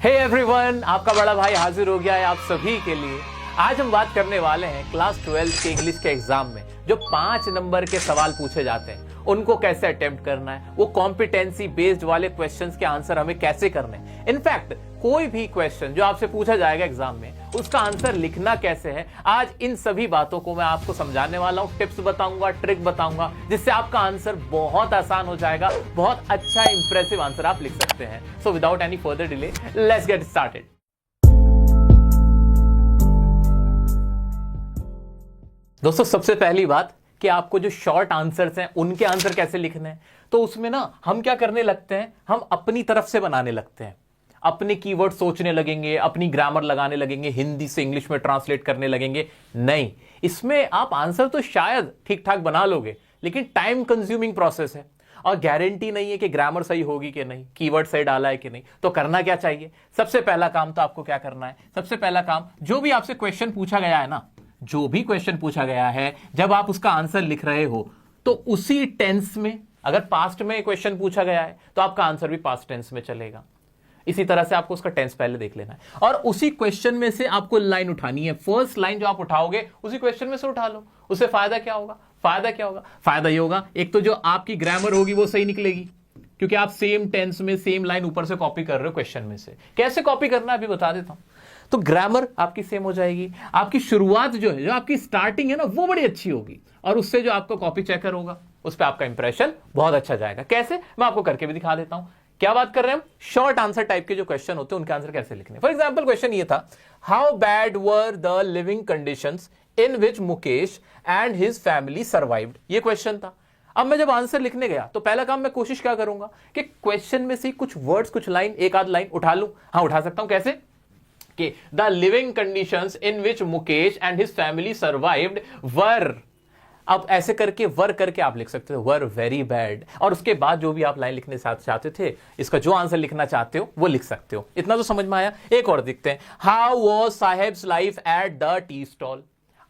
Hey everyone, आपका बड़ा भाई हाजिर हो गया है आप सभी के लिए। आज हम बात करने वाले हैं क्लास 12 के इंग्लिश के एग्जाम में जो 5 नंबर के सवाल पूछे जाते हैं उनको कैसे अटेम्प्ट करना है, वो कॉम्पिटेंसी बेस्ड वाले क्वेश्चंस के आंसर हमें कैसे करने हैं। इनफैक्ट कोई भी क्वेश्चन जो आपसे पूछा जाएगा एग्जाम में उसका आंसर लिखना कैसे है, आज इन सभी बातों को मैं आपको समझाने वाला हूं। टिप्स बताऊंगा, ट्रिक बताऊंगा, जिससे आपका आंसर बहुत आसान हो जाएगा। बहुत अच्छा इंप्रेसिव आंसर आप लिख सकते हैं। So without any further delay let's get started. दोस्तों, सबसे पहली बात कि आपको जो शॉर्ट आंसर्स हैं उनके आंसर कैसे लिखने हैं, तो उसमें ना हम क्या करने लगते हैं, हम अपनी तरफ से बनाने लगते हैं। अपने कीवर्ड सोचने लगेंगे, अपनी ग्रामर लगाने लगेंगे, हिंदी से इंग्लिश में ट्रांसलेट करने लगेंगे। नहीं, इसमें आप आंसर तो शायद ठीक ठाक बना लोगे, लेकिन टाइम कंज्यूमिंग प्रोसेस है और गारंटी नहीं है कि ग्रामर सही होगी कि नहीं, कीवर्ड सही डाला है कि नहीं। तो करना क्या चाहिए, सबसे पहला काम तो आपको क्या करना है, सबसे पहला काम जो भी आपसे क्वेश्चन पूछा गया है ना, जो भी क्वेश्चन पूछा गया है, जब आप उसका आंसर लिख रहे हो तो उसी टेंस में, अगर पास्ट में क्वेश्चन पूछा गया है तो आपका आंसर भी पास्ट टेंस में चलेगा। इसी तरह से आपको उसका टेंस पहले देख लेना है और उसी क्वेश्चन में से आपको लाइन उठानी है। फर्स्ट लाइन जो आप उठाओगे उसी क्वेश्चन में से उठा लो। उससे फायदा क्या होगा, फायदा ये होगा, एक तो जो आपकी ग्रामर होगी वो सही निकलेगी, क्योंकि आप सेम टेंस में सेम लाइन ऊपर से कॉपी कर रहे हो क्वेश्चन में से। कैसे कॉपी करना है अभी बता देता हूं। तो ग्रामर आपकी सेम हो जाएगी, आपकी शुरुआत जो है, जो आपकी स्टार्टिंग है ना, वो बड़ी अच्छी होगी और उससे जो आपका कॉपी चेकर होगा उस पर आपका इंप्रेशन बहुत अच्छा जाएगा। कैसे, मैं आपको करके भी दिखा देता हूं। क्या बात कर रहे हैं हम, शॉर्ट आंसर टाइप के जो क्वेश्चन होते हैं उनके आंसर कैसे लिखने। फॉर एग्जाम्पल क्वेश्चन ये था, how bad were the living conditions in which Mukesh and his family survived. ये क्वेश्चन था। अब मैं जब आंसर लिखने गया तो पहला काम मैं कोशिश क्या करूंगा कि क्वेश्चन में से कुछ वर्ड्स, कुछ लाइन, एक आध लाइन उठा लूं। हाँ, उठा सकता हूं। कैसे कि the living conditions in which Mukesh and his family survived were. अब ऐसे करके वर करके आप लिख सकते हो वर वेरी बैड, और उसके बाद जो भी आप लाइन लिखने चाहते थे, इसका जो आंसर लिखना चाहते हो वो लिख सकते हो। इतना तो समझ में आया। एक और देखते हैं, how was Saheb's life at the tea stall.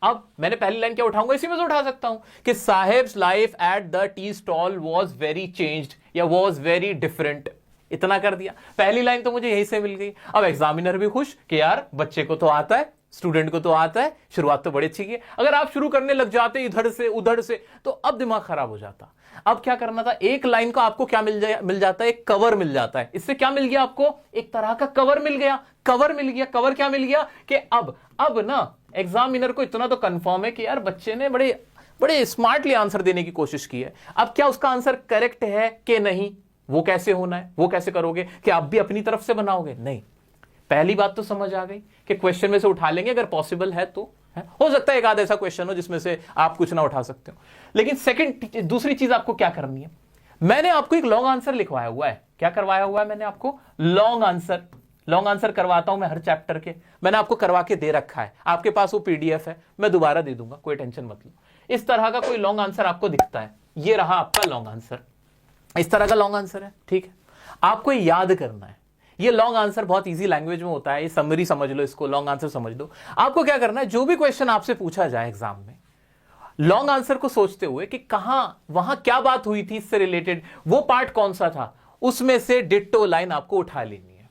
अब मैंने पहली लाइन क्या उठाऊंगा, इसी में से उठा सकता हूं कि Saheb's life at the tea stall was very changed या वॉज वेरी डिफरेंट। इतना कर दिया, पहली लाइन तो मुझे यहीं से मिल गई। अब एग्जामिनर भी खुश कि यार बच्चे को तो आता है, स्टूडेंट को तो आता है, शुरुआत तो बड़ी अच्छी की है। अगर आप शुरू करने लग जाते इधर से उधर से तो अब दिमाग खराब हो जाता। अब क्या करना था, एक लाइन का आपको क्या मिल जाता है, एक कवर मिल जाता है। इससे क्या मिल गया आपको, एक तरह का कवर मिल गया। कवर क्या मिल गया कि अब ना एग्जामिनर को इतना तो कंफर्म है कि यार बच्चे ने बड़े स्मार्टली आंसर देने की कोशिश की है। अब क्या उसका आंसर करेक्ट है कि नहीं, वो कैसे होना है, वो कैसे करोगे, कि आप भी अपनी तरफ से बनाओगे। नहीं, पहली बात तो समझ आ गई कि क्वेश्चन में से उठा लेंगे अगर पॉसिबल है तो। हो सकता है एक आध ऐसा क्वेश्चन हो जिसमें से आप कुछ ना उठा सकते हो, लेकिन दूसरी चीज आपको क्या करनी है, मैंने आपको एक लॉन्ग आंसर लिखवाया हुआ है। क्या करवाया हुआ है मैंने आपको, लॉन्ग आंसर करवाता हूं मैं हर चैप्टर के, मैंने आपको करवा के दे रखा है। आपके पास वो पीडीएफ है, मैं दोबारा दे दूंगा, कोई टेंशन मत लो। इस तरह का कोई लॉन्ग आंसर आपको दिखता है, ये रहा आपका लॉन्ग आंसर। इस तरह का लॉन्ग आंसर है, ठीक है। आपको याद करना है, ये लॉन्ग आंसर बहुत इजी लैंग्वेज में होता है, ये समरी समझ लो, इसको लॉन्ग आंसर समझ लो। आपको क्या करना है, जो भी क्वेश्चन आपसे पूछा जाए एग्जाम में, लॉन्ग आंसर को सोचते हुए कि कहां वहां क्या बात हुई थी इससे रिलेटेड, वो पार्ट कौन सा था, उसमें से डिट्टो लाइन आपको उठा लेनी है।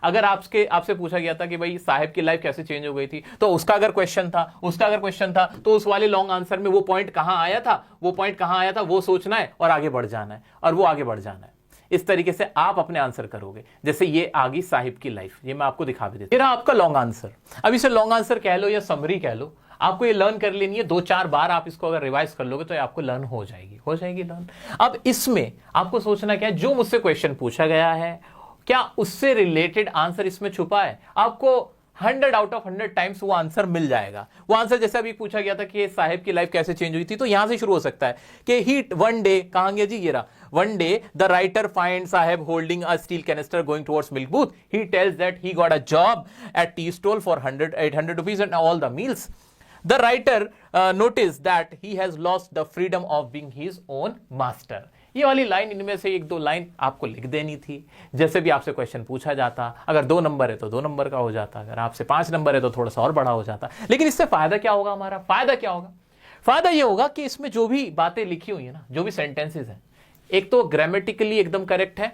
अगर आपसे पूछा गया था कि भाई साहिब की लाइफ कैसे चेंज हो गई थी, तो उसका अगर क्वेश्चन था तो उस वाले लॉन्ग आंसर में वो पॉइंट कहां आया था, वो सोचना है और आगे बढ़ जाना है, और वो आगे बढ़ जाना है। इस तरीके से आप अपने आंसर करोगे। जैसे ये आ गई साहिब की लाइफ, ये मैं आपको दिखा भी देता हूं। ये रहा आपका लॉन्ग आंसर। अब इसे लॉन्ग आंसर कह लो या समरी कह लो, आपको ये लर्न कर लेनी है। 2-4 बार आप इसको अगर रिवाइज कर लोगे तो ये आपको लर्न हो जाएगी लर्न। अब इसमें आपको सोचना क्या है, जो मुझसे क्वेश्चन पूछा गया है क्या उससे रिलेटेड आंसर इसमें छुपा है। आपको 100 आउट ऑफ 100 टाइम्स वो आंसर मिल जाएगा। वो आंसर जैसे अभी पूछा गया था कि साहिब की लाइफ कैसे चेंज हुई थी, तो यहां से शुरू हो सकता है कि ही वन डे, कहां गया जी, ये रहा, one day the writer find Sahib holding a steel canister going towards milk booth. He tells that he got a job at tea stall for 800 rupees and all the meals. The writer noticed that he has lost the freedom of being his own master. ये वाली line, इनमें से 1-2 line आपको लिख देनी थी। जैसे भी आपसे क्वेश्चन पूछा जाता, अगर 2 नंबर है तो 2 नंबर का हो जाता, अगर आपसे 5 नंबर है तो थोड़ा सा और बड़ा हो जाता। लेकिन इससे फायदा क्या होगा हमारा, फायदा ये होगा कि इसमें जो भी बातें लिखी हुई है ना, जो भी सेंटेंसेस हैं, एक तो ग्रामेटिकली एकदम करेक्ट है,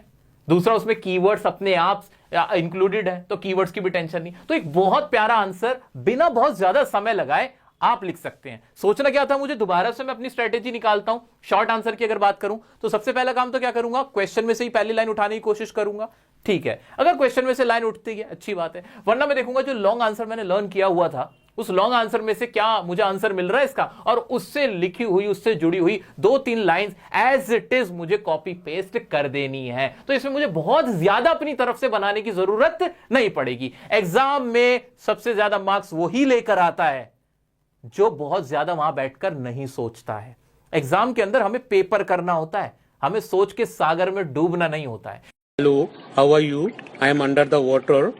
दूसरा उसमें कीवर्ड्स अपने आप इंक्लूडेड है, तो कीवर्ड्स की भी टेंशन नहीं। तो एक बहुत प्यारा आंसर बिना बहुत ज्यादा समय लगाए आप लिख सकते हैं। सोचना क्या था मुझे, दोबारा से मैं अपनी स्ट्रेटेजी निकालता हूं। शॉर्ट आंसर की अगर बात करूं तो सबसे पहला काम तो क्या करूंगा, क्वेश्चन में से ही पहली लाइन उठाने की कोशिश करूंगा। ठीक है, अगर क्वेश्चन में से लाइन उठती है अच्छी बात है, वरना मैं देखूंगा जो लॉन्ग आंसर मैंने लर्न किया हुआ था उस लॉन्ग आंसर में से क्या मुझे आंसर मिल रहा है इसका, और उससे लिखी हुई, उससे जुड़ी हुई 2-3 लाइंस एज इट इज मुझे कॉपी पेस्ट कर देनी है। तो इसमें मुझे बहुत ज्यादा अपनी तरफ से बनाने की जरूरत नहीं पड़ेगी। एग्जाम में सबसे ज्यादा मार्क्स वही लेकर आता है जो बहुत ज्यादा वहां बैठकर नहीं सोचता है। एग्जाम के अंदर हमें पेपर करना होता है, हमें सोच के सागर में डूबना नहीं होता है। Hello, how are you? I am under the water.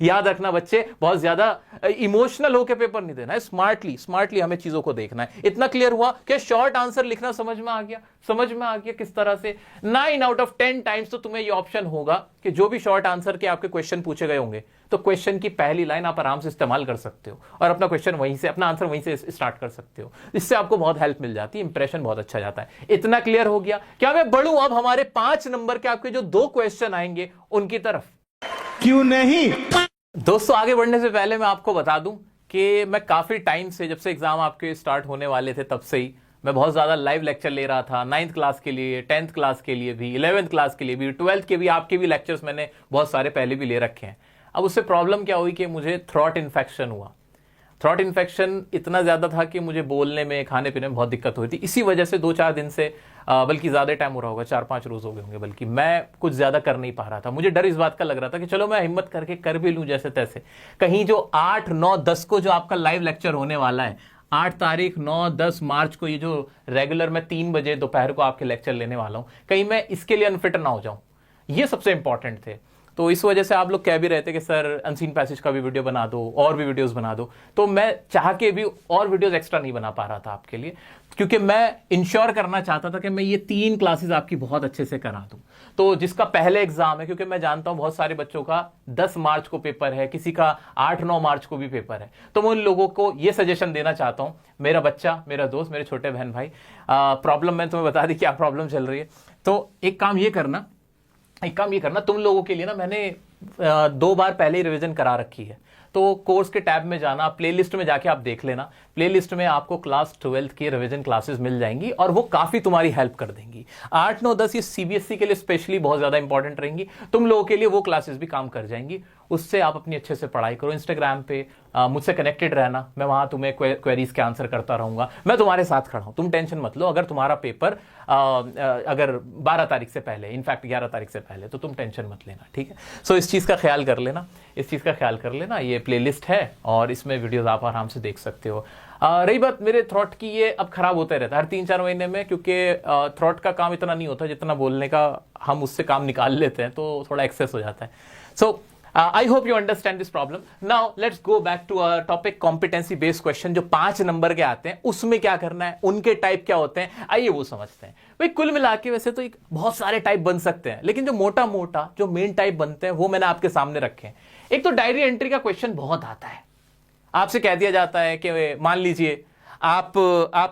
याद रखना बच्चे, बहुत ज्यादा इमोशनल होकर पेपर नहीं देना है, स्मार्टली हमें चीजों को देखना है। इतना क्लियर हुआ कि शॉर्ट आंसर लिखना समझ में आ गया किस तरह से। 9 आउट ऑफ 10 टाइम्स तो तुम्हें यह ऑप्शन होगा कि जो भी शॉर्ट आंसर के आपके क्वेश्चन पूछे गए होंगे तो क्वेश्चन की पहली लाइन आप आराम से इस्तेमाल कर सकते हो और अपना क्वेश्चन वहीं से, अपना आंसर वहीं से स्टार्ट कर सकते हो। इससे आपको बहुत हेल्प मिल जाती है, इंप्रेशन बहुत अच्छा जाता है। इतना क्लियर हो गया। क्या मैं बढ़ूं अब हमारे 5 नंबर के आपके जो 2 क्वेश्चन आएंगे उनकी तरफ? क्यों नहीं? दोस्तों आगे बढ़ने से पहले मैं आपको बता दूं कि मैं काफी टाइम से, जब से एग्जाम आपके स्टार्ट होने वाले थे तब से ही मैं बहुत ज्यादा लाइव लेक्चर ले रहा था। 9th क्लास के लिए, 10th क्लास के लिए भी, 11th क्लास के लिए भी, 12th के भी, आपके भी लेक्चर्स मैंने बहुत सारे पहले भी ले रखे हैं। अब उससे प्रॉब्लम क्या हुई कि मुझे थ्रॉट इन्फेक्शन हुआ। थ्रॉट इन्फेक्शन इतना ज्यादा था कि मुझे बोलने में, खाने पीने में बहुत दिक्कत हुई थी। इसी वजह से 2-4 दिन से, बल्कि ज्यादा टाइम हो रहा होगा, 4-5 रोज हो गए होंगे, बल्कि मैं कुछ ज्यादा कर नहीं पा रहा था। मुझे डर इस बात का लग रहा था कि चलो मैं हिम्मत करके कर भी लूं जैसे तैसे, कहीं जो 8, 9, 10 को जो आपका लाइव लेक्चर होने वाला है, 8 तारीख, 9, 10 मार्च को, ये जो रेगुलर मैं 3 बजे दोपहर को आपके लेक्चर लेने वाला हूं, कहीं मैं इसके लिए अनफिट ना हो जाऊं। ये सबसे इंपॉर्टेंट थे। तो इस वजह से आप लोग कह भी रहे थे कि सर अनसीन पैसेज का भी वीडियो बना दो, और भी वीडियोस बना दो। तो मैं चाह के भी और वीडियोस एक्स्ट्रा नहीं बना पा रहा था आपके लिए, क्योंकि मैं इंश्योर करना चाहता था कि मैं ये 3 क्लासेस आपकी बहुत अच्छे से करा दूं। तो जिसका पहले एग्जाम है, क्योंकि मैं जानता हूं बहुत सारे बच्चों का 10 मार्च को पेपर है, किसी का 8-9 मार्च को भी पेपर है, तो मैं उन लोगों को ये सजेशन देना चाहता हूं, मेरा बच्चा, मेरा दोस्त, मेरे छोटे बहन भाई, प्रॉब्लम मैंने तुम्हें बता दी क्या प्रॉब्लम चल रही है। तो एक काम ये करना, तुम लोगों के लिए ना मैंने 2 बार पहले ही रिवीजन करा रखी है। तो कोर्स के टैब में जाना, प्लेलिस्ट में जाके आप देख लेना। प्लेलिस्ट में आपको क्लास 12th की रिवीजन क्लासेस मिल जाएंगी और वो काफी तुम्हारी हेल्प कर देंगी। 8, 9, 10 ये सीबीएसई के लिए स्पेशली बहुत ज्यादा इंपॉर्टेंट रहेंगी। तुम लोगों के लिए वो क्लासेस भी काम कर जाएंगी। उससे आप अपनी अच्छे से पढ़ाई करो। इंस्टाग्राम पे मुझसे कनेक्टेड रहना, मैं वहां तुम्हें क्वेरीज के आंसर करता रहूंगा। मैं तुम्हारे साथ खड़ा हूं, तुम टेंशन मत लो। अगर तुम्हारा पेपर अगर 12 तारीख से पहले, इनफैक्ट 11 तारीख से पहले, तो तुम टेंशन मत लेना, ठीक है। सो इस चीज का ख्याल कर लेना, ये प्लेलिस्ट है और इसमें वीडियोस आप आराम से देख सकते हो। रही बात मेरे थ्रॉट की, ये अब खराब होता रहता है हर 3-4 महीने में, क्योंकि थ्रॉट का काम इतना नहीं होता जितना बोलने का हम उससे काम निकाल लेते हैं, तो थोड़ा एक्सेस हो जाता है। सो I hope you understand this problem. Now let's go back to our topic, competency based question, जो 5 नंबर के आते हैं उसमें क्या करना है, उनके टाइप क्या होते हैं, आइए वो समझते हैं। भाई कुल मिला के वैसे तो एक बहुत सारे टाइप बन सकते हैं, लेकिन जो मोटा जो मेन टाइप बनते हैं वो मैंने आपके सामने रखे हैं। एक तो डायरी एंट्री का क्वेश्चन बहुत आता है। आपसे कह दिया जाता है कि मान लीजिए आप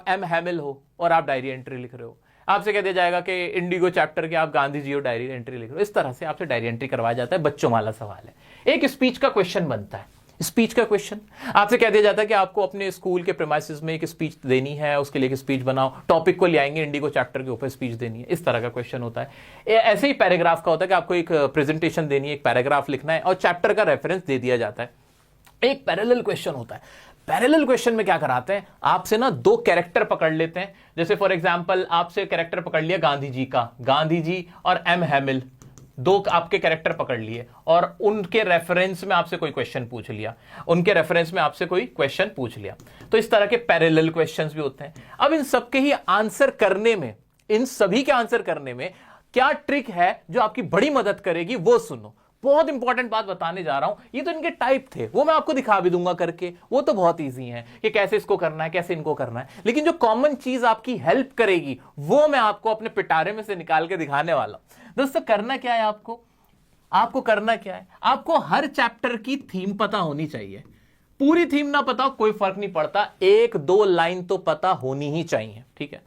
एम हैमिल हो और आप डायरी एंट्री लिख रहे हो। आपसे कह दिया जाएगा कि इंडिगो चैप्टर के आप गांधी जी हो, डायरी एंट्री लिख रहे हो। इस तरह से आपसे डायरी एंट्री करवाया जाता है, बच्चों वाला सवाल है। एक स्पीच का क्वेश्चन बनता है। स्पीच का क्वेश्चन आपसे कह दिया जाता है कि आपको अपने स्कूल के प्रेमाइसेस में एक स्पीच देनी है, उसके लिए एक स्पीच बनाओ, टॉपिक को ले आएंगे, इंडिगो चैप्टर के ऊपर स्पीच देनी है। इस तरह का क्वेश्चन होता है। ऐसे ही पैराग्राफ का होता है कि आपको एक प्रेजेंटेशन देनी है, एक पैराग्राफ लिखना है और चैप्टर का रेफरेंस दे दिया जाता है। एक पैरेलल क्वेश्चन होता है। पैरेलल क्वेश्चन में क्या कराते हैं, आपसे ना 2 कैरेक्टर पकड़ लेते हैं। जैसे फॉर एग्जांपल आपसे कैरेक्टर पकड़ लिया गांधी जी का, गांधी जी और एम हैमिल, 2 आपके कैरेक्टर पकड़ लिए और उनके रेफरेंस में आपसे कोई क्वेश्चन पूछ लिया, तो इस तरह के पैरेलल क्वेश्चंस भी होते हैं। अब इन सबके ही आंसर करने में, इन सभी के आंसर करने में क्या ट्रिक है जो आपकी बड़ी मदद करेगी, वो सुनो। बहुत इंपॉर्टेंट बात बताने जा रहा हूं। ये तो इनके टाइप थे, वो मैं आपको दिखा भी दूंगा करके, वो तो बहुत इजी है कि कैसे इसको करना है, कैसे इनको करना है। लेकिन जो कॉमन चीज आपकी हेल्प करेगी वो मैं आपको अपने पिटारे में से निकाल के दिखाने वाला हूं। दोस्तों करना क्या है, आपको करना क्या है, आपको हर चैप्टर की थीम पता होनी चाहिए। पूरी थीम ना पता हो कोई फर्क नहीं पड़ता, 1-2 लाइन तो पता होनी ही चाहिए, ठीक है।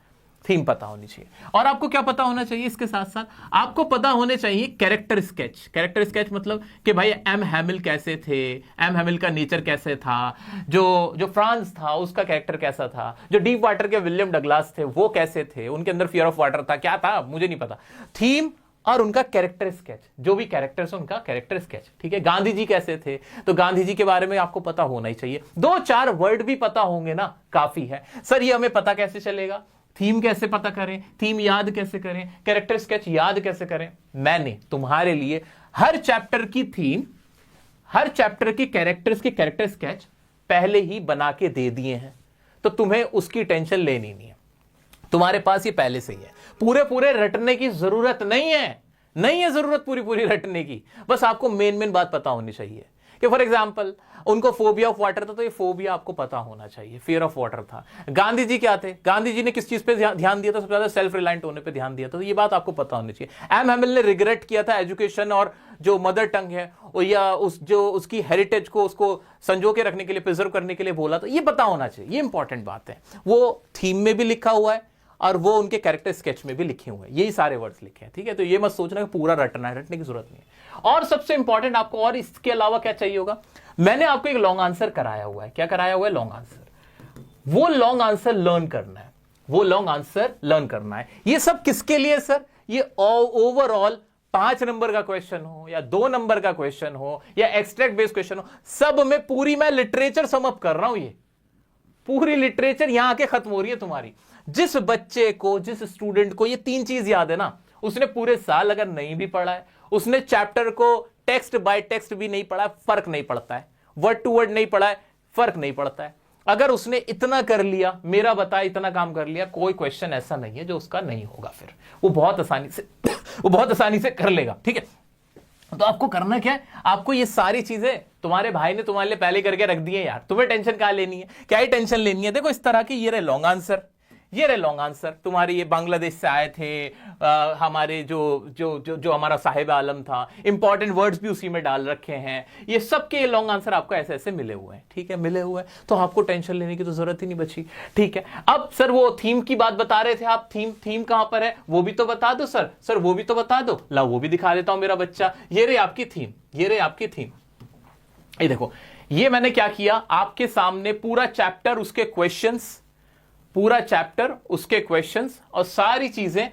थीम पता होनी चाहिए। और आपको क्या पता होना चाहिए इसके साथ साथ, आपको पता होने चाहिए कैरेक्टर स्केच। कैरेक्टर स्केच मतलब कि भाई एम हैमिल कैसे थे, एम हैमिल का नेचर कैसे था, जो फ्रांस था उसका कैरेक्टर कैसा था, जो डीप वाटर के विलियम डगलास थे वो कैसे थे, उनके अंदर फियर ऑफ वाटर था, क्या था मुझे नहीं पता। थीम और उनका कैरेक्टर स्केच, जो भी कैरेक्टर्स उनका कैरेक्टर स्केच, ठीक है। गांधी जी कैसे थे, तो गांधी जी के बारे में आपको पता होना ही चाहिए। 2-4 वर्ड भी पता होंगे ना, काफी है। सर ये हमें पता कैसे चलेगा, थीम कैसे पता करें, थीम याद कैसे करें, कैरेक्टर स्केच याद कैसे करें? मैंने तुम्हारे लिए हर चैप्टर की थीम, हर चैप्टर के कैरेक्टर्स के कैरेक्टर स्केच पहले ही बना के दे दिए हैं, तो तुम्हें उसकी टेंशन लेनी नहीं है। तुम्हारे पास ये पहले से ही है, पूरे पूरे रटने की जरूरत नहीं है, नहीं है जरूरत पूरी पूरी रटने की। बस आपको मेन मेन बात पता होनी चाहिए कि फॉर एग्जाम्पल उनको फोबिया ऑफ वाटर था, तो ये फोबिया आपको पता होना चाहिए, फियर ऑफ वाटर था। गांधी जी क्या थे, गांधी जी ने किस चीज पे ध्यान दिया था, सबसे ज्यादा सेल्फ रिलायंट होने पे ध्यान दिया था, तो ये बात आपको पता होनी चाहिए। एम हैमिल ने रिग्रेट किया था एजुकेशन और जो मदर टंग है या उसकी हेरिटेज को उसको संजो के रखने के लिए, प्रिजर्व करने के लिए बोला, तो ये पता होना चाहिए, ये इंपॉर्टेंट बात है। वो थीम में भी लिखा हुआ है और वो उनके कैरेक्टर स्केच में भी लिखे हुए हैं, यही सारे वर्ड्स लिखे हैं, ठीक है। तो ये मत सोचना कि पूरा रटना है, रटने की जरूरत नहीं है। और सबसे इंपॉर्टेंट आपको और इसके अलावा क्या चाहिए होगा, मैंने आपको एक लॉन्ग आंसर कराया हुआ है। क्या कराया हुआ है? Long answer. वो लॉन्ग आंसर लर्न करना है, वो लॉन्ग आंसर लर्न करना है। ये सब किसके लिए सर? ये ओवरऑल 5 नंबर का क्वेश्चन हो या 2 नंबर का क्वेश्चन हो या एक्सट्रैक्ट बेस्ड क्वेश्चन हो, सब में पूरी मैं लिटरेचर सम अप कर रहा हूं। ये पूरी लिटरेचर यहां आके खत्म हो रही है तुम्हारी। जिस बच्चे को, जिस स्टूडेंट को ये 3 चीज याद है ना, उसने पूरे साल अगर नहीं भी पढ़ा है, उसने चैप्टर को टेक्स्ट बाय टेक्स्ट भी नहीं पढ़ा है, फर्क नहीं पड़ता है, वर्ड टू वर्ड नहीं पढ़ा है, फर्क नहीं पड़ता है। अगर उसने इतना कर लिया, मेरा बताया इतना काम कर लिया, कोई क्वेश्चन ऐसा नहीं है जो उसका नहीं होगा, फिर वो बहुत आसानी से कर लेगा, ठीक है। तो आपको करना क्या है, आपको ये सारी चीजें तुम्हारे भाई ने तुम्हारे लिए पहले करके रख दी है यार, तुम्हें टेंशन कहां लेनी है, क्या ही टेंशन लेनी है। देखो इस तरह की ये रहे लॉन्ग आंसर, ये रहे लॉन्ग आंसर तुम्हारे, ये बांग्लादेश से आए थे, हमारे जो हमारा साहिब आलम था, इंपॉर्टेंट वर्ड्स भी उसी में डाल रखे हैं, ये सब के लॉन्ग आंसर आपको ऐसे ऐसे मिले हुए हैं, ठीक है, मिले हुए हैं। तो आपको टेंशन लेने की तो जरूरत ही नहीं बची, ठीक है। अब सर वो थीम की बात बता रहे थे आप, थीम कहां पर है वो भी तो बता दो सर वो भी तो बता दो। ला वो भी दिखा देता हूं मेरा बच्चा, ये रही आपकी थीम, ये रही आपकी थीम। ये देखो, ये मैंने क्या किया, आपके सामने पूरा चैप्टर, उसके क्वेश्चंस, पूरा चैप्टर, उसके क्वेश्चंस और सारी चीजें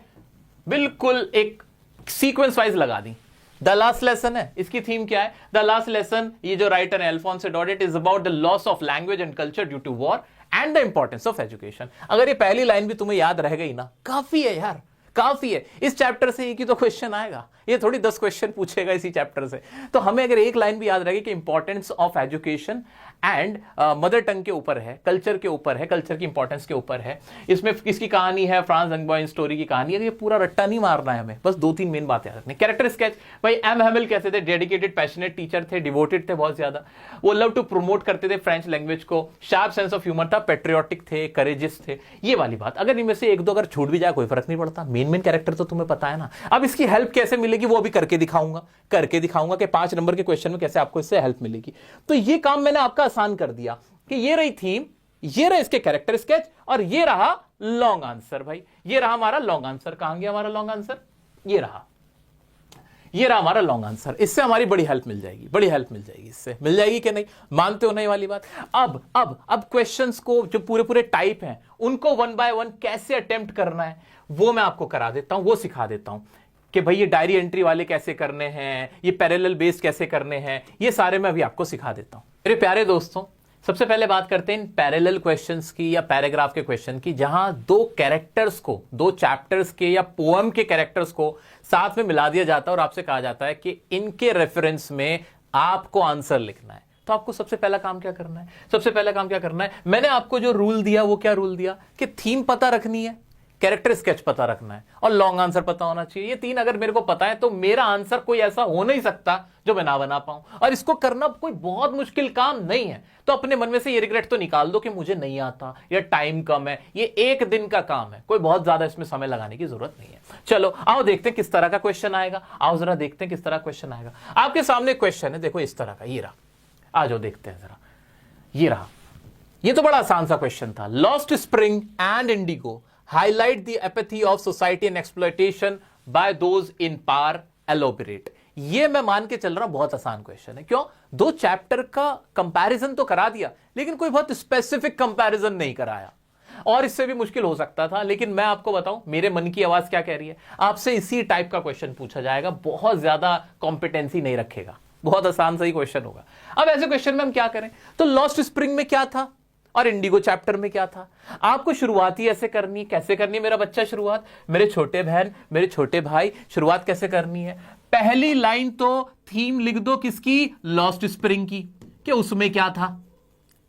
बिल्कुल एक सीक्वेंस वाइज लगा दी। द लास्ट लेसन है, इसकी थीम क्या है? द लास्ट लेसन, ये जो राइटर है Alphonse Daudet, is about the loss of language and culture due to war and the importance of education. अगर ये पहली लाइन भी तुम्हें याद रह गई ना, काफी है यार, काफी है। इस चैप्टर से एक ही तो क्वेश्चन आएगा, ये थोड़ी 10 क्वेश्चन पूछेगा इसी चैप्टर से। तो हमें अगर एक लाइन भी याद रहेगी कि importance of education and mother tongue के ऊपर है, कल्चर के ऊपर है, कल्चर की इंपॉर्टेंस के ऊपर है, इसमें किसकी कहानी है, फ्रांस अंगबॉइन स्टोरी की कहानी है। ये पूरा रट्टा नहीं मारना है हमें, बस 2-3 मेन बातें याद रखनी। कैरेक्टर स्केच, भाई एम हैमिल कैसे थे? डेडिकेटेड पैशनेट टीचर थे, डिवोटेड थे बहुत ज्यादा, वो लव टू प्रमोट करते थे फ्रेंच लैंग्वेज को, शार्प सेंस ऑफ ह्यूमर था, पेट्रियोटिक थे, करेजियस थे, ये वाली बात। अगर इनमें से 1-2 अगर छूट भी जाए कोई फर्क नहीं पड़ता, मेन कैरेक्टर तो तुम्हें पता है ना। अब इसकी हेल्प कैसे मिलेगी वो भी करके दिखाऊंगा कि 5 नंबर के क्वेश्चन में कैसे आपको इससे हेल्प मिलेगी। तो ये काम मैंने आपका आसान कर दिया कि ये रही थीम, ये रहा इसके कैरेक्टर स्केच और ये रहा लॉन्ग आंसर। भाई ये रहा हमारा लॉन्ग आंसर। कहां गया हमारा लॉन्ग आंसर? ये रहा हमारा लॉन्ग आंसर। इससे हमारी बड़ी हेल्प मिल जाएगी, बड़ी हेल्प मिल जाएगी। इससे मिल जाएगी कि नहीं, मानते हो नहीं वाली बात। अब क्वेश्चंस को जो पूरे पूरे टाइप हैं उनको 1 बाय 1 कैसे अटेम्प्ट करना है वो मैं आपको करा देता हूं, वो सिखा देता हूं कि भाई ये डायरी एंट्री वाले कैसे करने हैं, ये पैरेलल बेस्ड कैसे करने हैं, ये सारे मैं अभी आपको सिखा देता हूं। मेरे प्यारे दोस्तों, सबसे पहले बात करते हैं पैरेलल क्वेश्चंस की या पैराग्राफ के क्वेश्चन की, जहां 2 कैरेक्टर्स को, 2 चैप्टर्स के या पोएम के कैरेक्टर्स को साथ में मिला दिया जाता है और आपसे कहा जाता है कि इनके रेफरेंस में आपको आंसर लिखना है। तो आपको सबसे पहला काम क्या करना है? सबसे पहला काम क्या करना है, मैंने आपको जो रूल दिया वो क्या रूल दिया कि थीम पता रखनी है, कैरेक्टर स्केच पता रखना है और लॉन्ग आंसर पता होना चाहिए। ये 3 अगर मेरे को पता है तो मेरा आंसर कोई ऐसा हो नहीं सकता जो मैं ना बना पाऊं। और इसको करना कोई बहुत मुश्किल काम नहीं है। तो अपने मन में से ये रिग्रेट तो निकाल दो कि मुझे नहीं आता या टाइम कम है। ये 1 दिन का काम है, कोई बहुत ज्यादा इसमें समय लगाने की जरूरत नहीं है। चलो आओ देखते हैं किस तरह का क्वेश्चन आएगा। आओ जरा देखते हैं किस तरह क्वेश्चन आएगा। आपके सामने क्वेश्चन है, देखो इस तरह का, ये रहा। आ जाओ देखते हैं जरा, ये रहा। ये तो बड़ा आसान सा क्वेश्चन था। Lost spring and Indigo highlight the apathy of society and exploitation bye those in power, elaborate. ये मैं मान के चल रहा हूं बहुत आसान क्वेश्चन है। क्यों? 2 चैप्टर का कंपैरिजन तो करा दिया, लेकिन कोई बहुत स्पेसिफिक कंपैरिजन नहीं कराया, और इससे भी मुश्किल हो सकता था। लेकिन मैं आपको बताऊं मेरे मन की आवाज क्या कह रही है, आपसे इसी टाइप का क्वेश्चन पूछा जाएगा, बहुत ज्यादा कॉम्पिटेंसी नहीं रखेगा, बहुत आसान सा ही क्वेश्चन होगा। अब ऐसे क्वेश्चन में हम क्या करें? तो लॉस्ट स्प्रिंग में क्या था और इंडिगो चैप्टर में क्या था? आपको शुरुआत ही ऐसे करनी है। कैसे करनी है मेरा बच्चा शुरुआत? मेरे छोटे बहन, मेरे छोटे भाई, शुरुआत कैसे करनी है? पहली लाइन तो थीम लिख दो किसकी? लॉस्ट स्प्रिंग की। कि उसमें क्या था,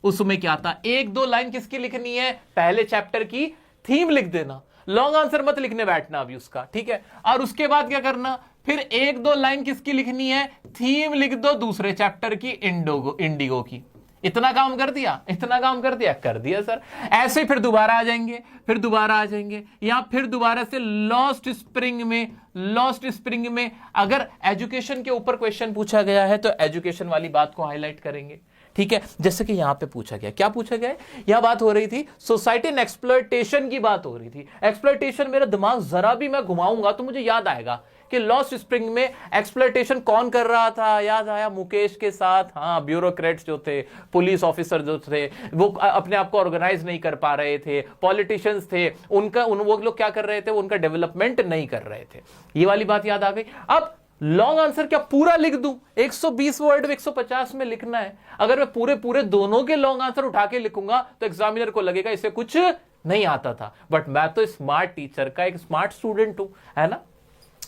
उसमें क्या था। 1-2 लाइन किसकी लिखनी है? पहले चैप्टर की थीम लिख देना, लॉन्ग आंसर मत लिखने बैठना अभी उसका, ठीक है। और उसके बाद क्या करना? फिर 1-2 लाइन किसकी लिखनी है? थीम लिख दो दूसरे चैप्टर की, इंडिगो की। इतना काम कर दिया, इतना काम कर दिया, कर दिया सर। ऐसे फिर दोबारा आ जाएंगे, फिर दोबारा आ जाएंगे, या फिर दोबारा से लॉस्ट स्प्रिंग में। लॉस्ट स्प्रिंग में अगर एजुकेशन के ऊपर क्वेश्चन पूछा गया है तो एजुकेशन वाली बात को हाईलाइट करेंगे, ठीक है। जैसे कि यहां पे पूछा गया, क्या पूछा गया? यह बात हो रही थी सोसाइटी एंड एक्सप्लॉयटेशन की बात हो रही थी। एक्सप्लॉयटेशन, मेरा दिमाग जरा भी मैं घुमाऊंगा तो मुझे याद आएगा कि लॉस्ट स्प्रिंग में एक्सप्लॉयटेशन कौन कर रहा था। याद आया? मुकेश के साथ, हाँ, ब्यूरोक्रेट्स जो थे, पुलिस ऑफिसर जो थे, वो अपने आप को ऑर्गेनाइज नहीं कर पा रहे थे, पॉलिटिशियंस थे, वो लोग क्या कर रहे थे? उनका डेवलपमेंट नहीं कर रहे थे। ये वाली बात याद आ गई। अब लॉन्ग आंसर क्या पूरा लिख दूं? 120 वर्ड 150 में लिखना है। अगर मैं पूरे पूरे दोनों के लॉन्ग आंसर उठा के लिखूंगा तो एग्जामिनर को लगेगा इसे कुछ नहीं आता था। बट मैं तो स्मार्ट टीचर का एक स्मार्ट स्टूडेंट हूं, है ना।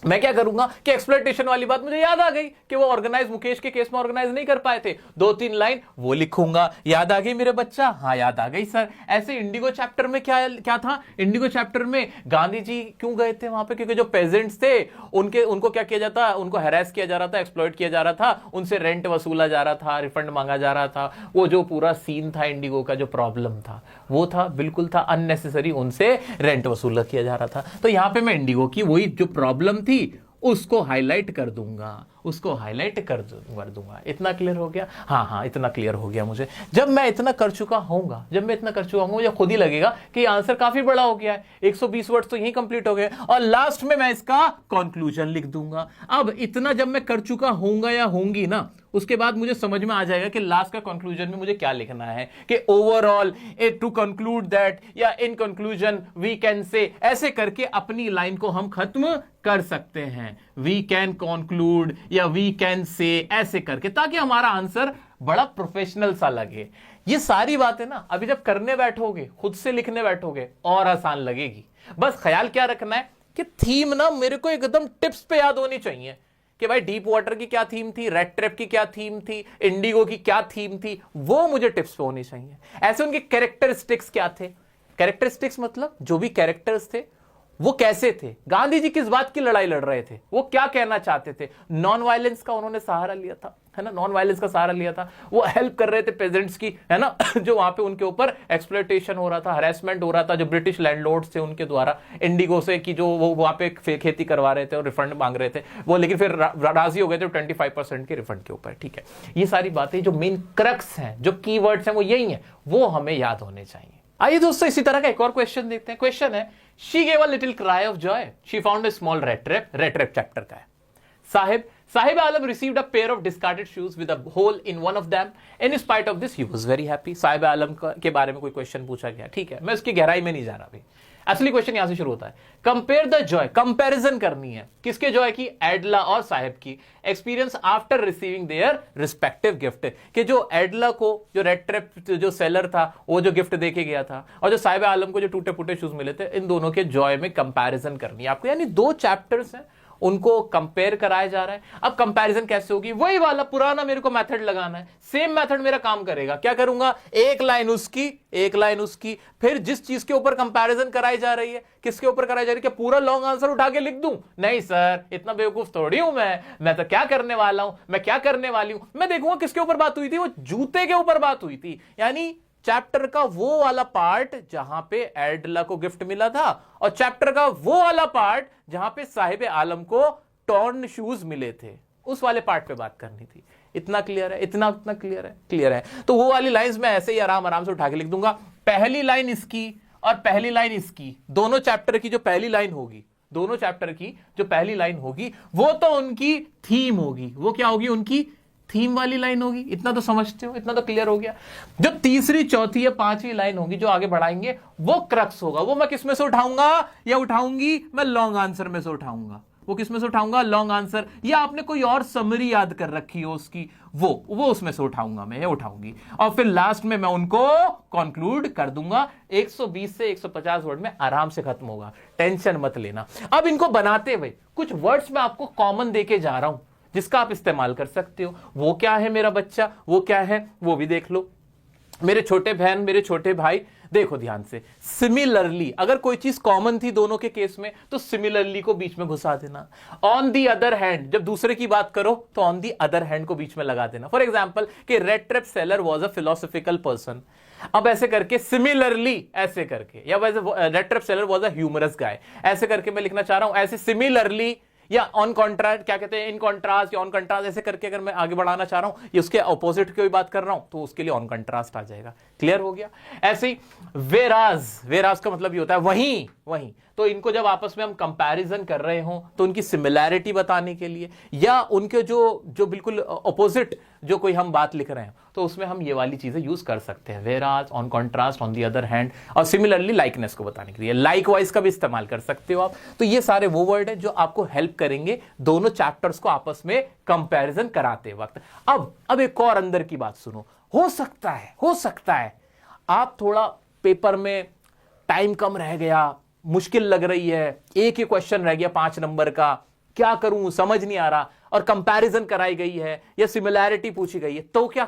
मैं क्या करूंगा कि एक्सप्लॉयटेशन वाली बात मुझे याद आ गई कि वो ऑर्गेनाइज, मुकेश के केस में ऑर्गेनाइज नहीं कर पाए थे, 2-3 लाइन वो लिखूंगा। याद आ गई मेरे बच्चा? हाँ, याद आ गई सर। ऐसे इंडिगो चैप्टर में क्या था? इंडिगो चैप्टर में गांधी जी क्यों गए थे वहां पे? क्योंकि जो पेजेंट्स थे उनको क्या किया जाता? उनको हैरेस किया जा रहा था, एक्सप्लॉइट किया जा रहा था, उनसे रेंट वसूला जा रहा था, रिफंड मांगा जा रहा था। वो जो पूरा सीन था इंडिगो का, जो प्रॉब्लम था वो था, बिल्कुल था अननेसेसरी, उनसे रेंट वसूला किया जा रहा था। तो यहां पे मैं इंडिगो की वही जो प्रॉब्लम थी उसको हाईलाइट कर दूंगा, उसको हाईलाइट कर दूंगा। इतना क्लियर हो गया? हाँ, इतना क्लियर हो गया मुझे। जब मैं इतना कर चुका होऊंगा, मुझे खुद ही लगेगा कि आंसर काफी बड़ा हो गया है। 120 वर्ड्स तो यही कंप्लीट हो गए, और लास्ट में मैं इसका कंक्लूजन लिख दूंगा। अब इतना जब मैं कर चुका होऊंगा या होंगी ना, उसके बाद मुझे समझ में आ जाएगा कि लास्ट का कंक्लूजन में मुझे क्या लिखना है, कि ओवरऑल टू कंक्लूड दैट, या in conclusion we can say. ऐसे करके अपनी लाइन को हम खत्म कर सकते हैं। वी कैन कंक्लूड या वी कैन से, ऐसे करके, ताकि हमारा आंसर बड़ा प्रोफेशनल सा लगे। ये सारी बातें ना अभी जब करने बैठोगे, खुद से लिखने बैठोगे, और आसान लगेगी। बस ख्याल क्या रखना है कि थीम ना मेरे को एकदम टिप्स पे याद होनी चाहिए कि भाई डीप वाटर की क्या थीम थी, रेड ट्रैप की क्या थीम थी, इंडिगो की क्या थीम थी, वो मुझे टिप्स पे होनी चाहिए। ऐसे उनके कैरेक्टरिस्टिक्स क्या थे? कैरेक्टरिस्टिक्स मतलब जो भी कैरेक्टर्स थे वो कैसे थे, गांधी जी किस बात की लड़ाई लड़ रहे थे, वो क्या कहना चाहते थे। नॉन वायलेंस का उन्होंने सहारा लिया था, है ना, नॉन वायलेंस का सहारा लिया था। वो हेल्प कर रहे थे पेजेंट्स की, है ना, जो वहां पे उनके ऊपर एक्सप्लॉयटेशन हो रहा था, हरेसमेंट हो रहा था, जो ब्रिटिश लैंडलॉर्ड्स थे उनके द्वारा इंडिगो से, की जो वो वहां पे खेती करवा रहे थे और रिफंड मांग रहे थे वो, लेकिन फिर राजी हो गए थे 25% के रिफंड के ऊपर। ठीक है, ये सारी बातें जो मेन क्रक्स हैं, जो कीवर्ड्स हैं, वो यही है, वो हमें याद होने चाहिए। आइए दोस्तों इसी तरह का एक और क्वेश्चन देखते हैं। क्वेश्चन है, she gave a little cry of Joy, she found a small red trap chapter का है। साहिब आलम received a pair of discarded shoes with a hole in one of them. In spite of this, he was very happy. Sahib आलम के बारे में कोई question पूछा गया, ठीक है, मैं उसकी गहराई में नहीं जा रहा अभी। असली क्वेश्चन यहां से शुरू होता है। कंपेयर द जॉय, कंपैरिजन करनी है किसके जॉय की, एडला और साहिब की, experience after receiving their respective gift. कि जो एडला को जो रेड ट्रैप जो सेलर था वो जो गिफ्ट देके गया था, और जो साहिब आलम को जो टूटे फूटे शूज मिले थे, इन दोनों के जॉय में कंपैरिजन करनी है आपको। यानी दो चैप्टर्स हैं, उनको कंपेयर कराया जा रहा है। अब कंपैरिजन कैसे होगी, वही वाला पुराना मेरे को मेथड लगाना है। सेम मेथड मेरा काम करेगा। क्या करूंगा, एक लाइन उसकी, एक लाइन उसकी, फिर जिस चीज के ऊपर कंपैरिजन कराई जा रही है, किसके ऊपर कराई जा रही है, क्या पूरा लॉन्ग आंसर उठा के लिख दूं? नहीं सर, इतना बेवकूफ थोड़ी हूं मैं तो क्या करने वाला हूं, मैं क्या करने वाली हूं, मैं देखूंगा किसके ऊपर बात हुई थी, वो जूते के ऊपर बात हुई थी। यानी चैप्टर का वो वाला पार्ट जहां पे एडला को गिफ्ट मिला था, और चैप्टर का वो वाला पार्ट जहां पे साहिब आलम को टॉर्न शूज मिले थे, उस वाले पार्ट पे बात करनी थी। इतना क्लियर है, इतना क्लियर है। तो वो वाली लाइंस मैं ऐसे ही आराम से उठा के लिख दूंगा। पहली लाइन इसकी और पहली लाइन इसकी, दोनों चैप्टर की जो पहली लाइन होगी, दोनों चैप्टर की जो पहली लाइन होगी वो तो उनकी थीम होगी। वो क्या होगी? उनकी थीम वाली लाइन होगी। इतना तो समझते हो, इतना तो क्लियर हो गया। जो तीसरी, चौथी या पांचवी लाइन होगी जो आगे बढ़ाएंगे वो क्रक्स होगा। वो मैं किस में से उठाऊंगा या उठाऊंगी? मैं लॉन्ग आंसर में से उठाऊंगा। वो किस में से उठाऊंगा? लॉन्ग आंसर, या आपने कोई और समरी याद कर रखी हो उसकी, वो उसमें से उठाऊंगा मैं, या उठाऊंगी, और फिर लास्ट में मैं उनको कंक्लूड कर दूंगा। 120 से 150 वर्ड में आराम से खत्म होगा, टेंशन मत लेना। अब इनको बनाते हुए कुछ वर्ड्स मैं आपको कॉमन देके जा रहा हूं जिसका आप इस्तेमाल कर सकते हो। वो क्या है मेरा बच्चा? वो क्या है वो भी देख लो। मेरे छोटे बहन, मेरे छोटे भाई, देखो ध्यान से। सिमिलरली, अगर कोई चीज कॉमन थी दोनों के केस में तो सिमिलरली को बीच में घुसा देना। ऑन दी अदर हैंड, जब दूसरे की बात करो तो ऑन दी अदर हैंड को बीच में लगा देना। फॉर एग्जाम्पल कि rattrap seller was a philosophical person, अब ऐसे करके सिमिलरली ऐसे करके, या वैसे rattrap seller was a humorous guy, ऐसे करके मैं लिखना चाह रहा हूं। ऐसे सिमिलरली या ऑन कॉन्ट्रास्ट, क्या कहते हैं, इन कॉन्ट्रास्ट या ऑन कंट्रास्ट, ऐसे करके अगर मैं आगे बढ़ाना चाह रहा हूं, ये उसके ऑपोजिट की बात कर रहा हूं तो उसके लिए ऑन कंट्रास्ट आ जाएगा। क्लियर हो गया? ऐसे ही वेराज, वेराज का मतलब ये होता है वहीं वहीं। तो इनको जब आपस में हम कंपैरिजन कर रहे हो तो उनकी सिमिलैरिटी बताने के लिए, या उनके जो बिल्कुल ऑपोजिट जो कोई हम बात लिख रहे हैं तो उसमें हम ये वाली चीजें यूज कर सकते हैं। Whereas, on contrast, on the other hand, और सिमिलरली लाइकनेस को बताने के लिए लाइकवाइज का भी इस्तेमाल कर सकते हो आप। तो ये सारे वो वर्ड हैं जो आपको हेल्प करेंगे दोनों चैप्टर्स को आपस में कंपैरिजन कराते वक्त। अब एक और अंदर की बात सुनो। हो सकता है आप थोड़ा पेपर में टाइम कम रह गया, मुश्किल लग रही है, एक ही क्वेश्चन रह गया 5 नंबर का, क्या करूं समझ नहीं आ रहा, और कंपैरिजन कराई गई है या सिमिलैरिटी पूछी गई है, तो क्या